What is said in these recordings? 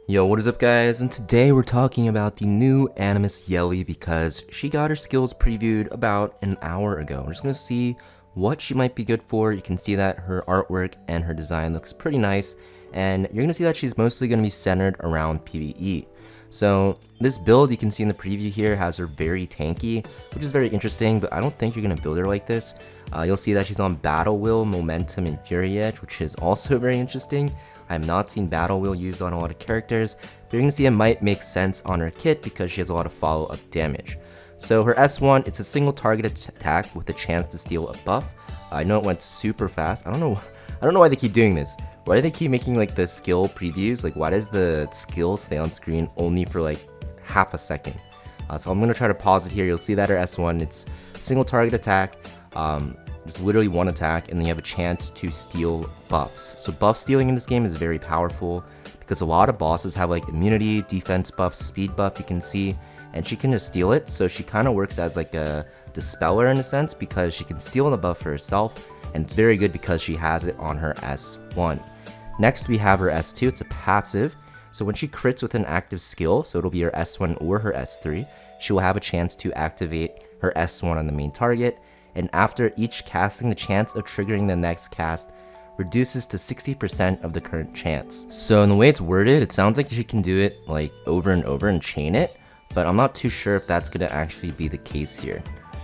Yo, what is up guys? And today we're talking about the new Animus YELI because she got her skills previewed about an hour ago. We're just gonna see what she might be good for. You can see that her artwork and her design looks pretty nice, and you're gonna see that she's mostly gonna be centered around PVE. So this build you can see in the preview here has her very tanky, which is very interesting, but I don't think you're gonna build her like this. You'll see that she's on Battle Wheel, Momentum, and Fury Edge, which is also very interesting. I have not seen Battle Wheel used on a lot of characters, but you're gonna see it might make sense on her kit because she has a lot of follow-up damage. So her S1, it's a single target attack with a chance to steal a buff. I know it went super fast. I don't know why they keep doing this. Why do they keep making like the skill previews? Like, why does the skill stay on screen only for like half a second? So I'm gonna try to pause it here. You'll see that her S1, it's single target attack. Just literally one attack, and then you have a chance to steal buffs. So buff stealing in this game is very powerful because a lot of bosses have like immunity, defense buff, speed buff you can see, and she can just steal it. So she kind of works as like a dispeller in a sense because she can steal the buff for herself, and it's very good because she has it on her S1. Next we have her S2, it's a passive. So when she crits with an active skill, so it'll be her S1 or her S3, she will have a chance to activate her S1 on the main target. And after each casting, the chance of triggering the next cast reduces to 60% of the current chance. So in the way it's worded, it sounds like she can do it like over and over and chain it, but I'm not too sure if that's gonna actually be the case here.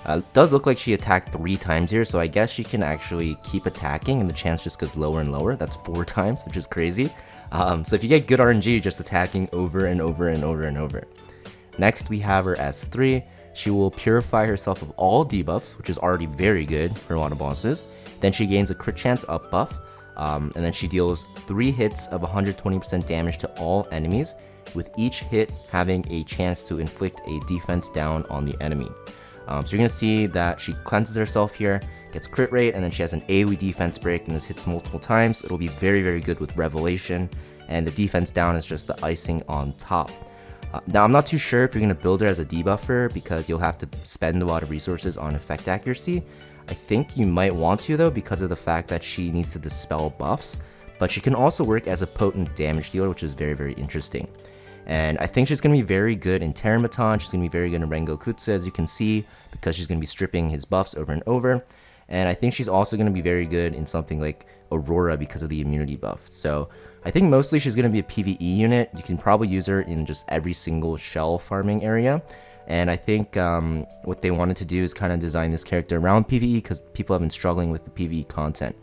It does look like she attacked 3 times here, so I guess she can actually keep attacking and the chance just goes lower and lower. That's 4 times, which is crazy. So if you get good RNG, just attacking over and over and over and over. Next we have her S3. She will purify herself of all debuffs, which is already very good for a lot of bosses. Then she gains a crit chance up buff, and then she deals 3 hits of 120% damage to all enemies, with each hit having a chance to inflict a defense down on the enemy. So you're gonna see that she cleanses herself here, gets crit rate, and then she has an AoE defense break, and this hits multiple times. It'll be very, very good with Revelation, and the defense down is just the icing on top. Now, I'm not too sure if you're going to build her as a debuffer because you'll have to spend a lot of resources on effect accuracy. I think you might want to though because of the fact that she needs to dispel buffs, but she can also work as a potent damage dealer, which is very, very interesting. And I think she's going to be very good in Teramaton, she's going to be very good in Rengokutsu as you can see because she's going to be stripping his buffs over and over. And I think she's also going to be very good in something like Aurora because of the immunity buff. So I think mostly she's going to be a PvE unit. You can probably use her in just every single shell farming area. And I think what they wanted to do is kind of design this character around PvE because people have been struggling with the PvE content.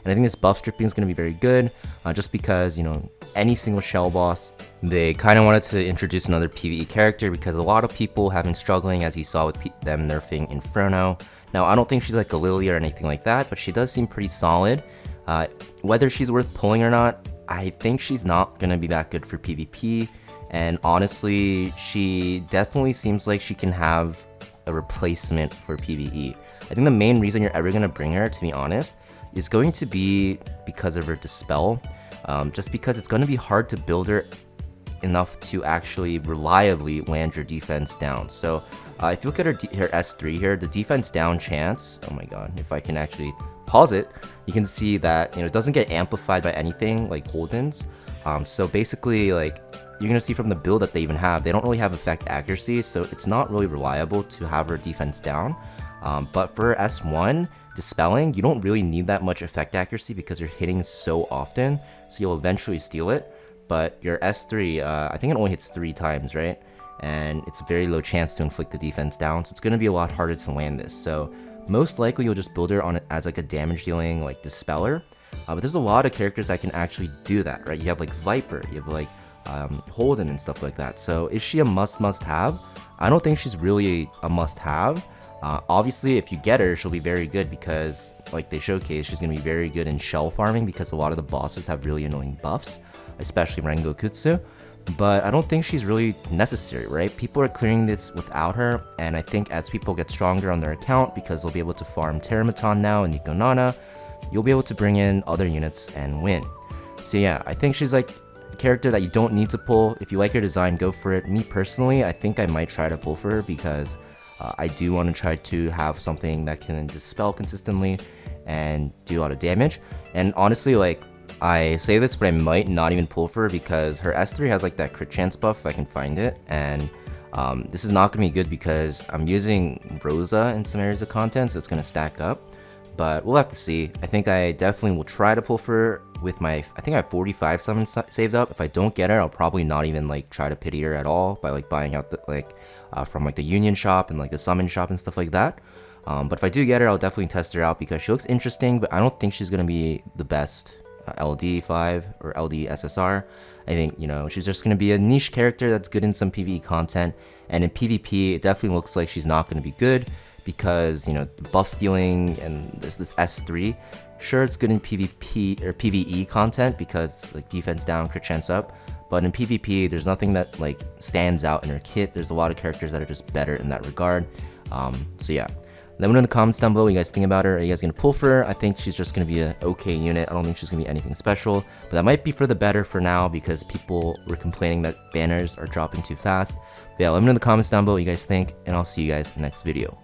And I think this buff stripping is going to be very good just because, you know, any single shell boss, they kind of wanted to introduce another PvE character because a lot of people have been struggling, as you saw with them nerfing Inferno. Now, I don't think she's like a Lily or anything like that, but she does seem pretty solid. Whether she's worth pulling or not, I think she's not going to be that good for PvP. And honestly, she definitely seems like she can have a replacement for PvE. I think the main reason you're ever going to bring her, to be honest, is going to be because of her Dispel. Just because it's going to be hard to build her enough to actually reliably land your defense down. So if you look at her S3 here, the defense down chance, oh my god, if I can actually pause it, you can see that, you know, it doesn't get amplified by anything like Holden's. So basically, like, you're gonna see from the build that they even have, they don't really have effect accuracy, so it's not really reliable to have her defense down. But for her S1, Dispelling, you don't really need that much effect accuracy because you're hitting so often, so you'll eventually steal it. But your S3, I think it only hits 3 times, right? And it's a very low chance to inflict the defense down, so it's going to be a lot harder to land this. So most likely you'll just build her on it as like a damage dealing like dispeller. But there's a lot of characters that can actually do that, right? You have like Viper, you have like Holden and stuff like that. So is she a must have? I don't think she's really a must have. Obviously, if you get her, she'll be very good because, like they showcase, she's going to be very good in shell farming because a lot of the bosses have really annoying buffs, especially Rengokutsu. But I don't think she's really necessary, right? People are clearing this without her, and I think as people get stronger on their account, because they'll be able to farm Teramaton now and Nikonana, you'll be able to bring in other units and win. So yeah, I think she's like a character that you don't need to pull. If you like her design, go for it. Me personally, I think I might try to pull for her because I do want to try to have something that can dispel consistently and do a lot of damage. And honestly, like, I say this, but I might not even pull for her because her S3 has like that crit chance buff if I can find it, and this is not going to be good because I'm using Rosa in some areas of content, so it's going to stack up. But we'll have to see. I think I definitely will try to pull for her with my, I think I have 45 summons saved up. If I don't get her, I'll probably not even like try to pity her at all by like buying out the from like the Union shop and like the summon shop and stuff like that. But if I do get her, I'll definitely test her out because she looks interesting, but I don't think she's going to be the best LD5 or LD SSR. I think, you know, she's just going to be a niche character that's good in some PvE content, and in PvP, it definitely looks like she's not going to be good because, you know, the buff stealing and this S3, sure, it's good in PvP or PvE content because like defense down, crit chance up, but in PvP, there's nothing that like stands out in her kit. There's a lot of characters that are just better in that regard. So yeah. Let me know in the comments down below what you guys think about her. Are you guys going to pull for her? I think she's just going to be an okay unit. I don't think she's going to be anything special. But that might be for the better for now because people were complaining that banners are dropping too fast. But yeah, let me know in the comments down below what you guys think. And I'll see you guys in the next video.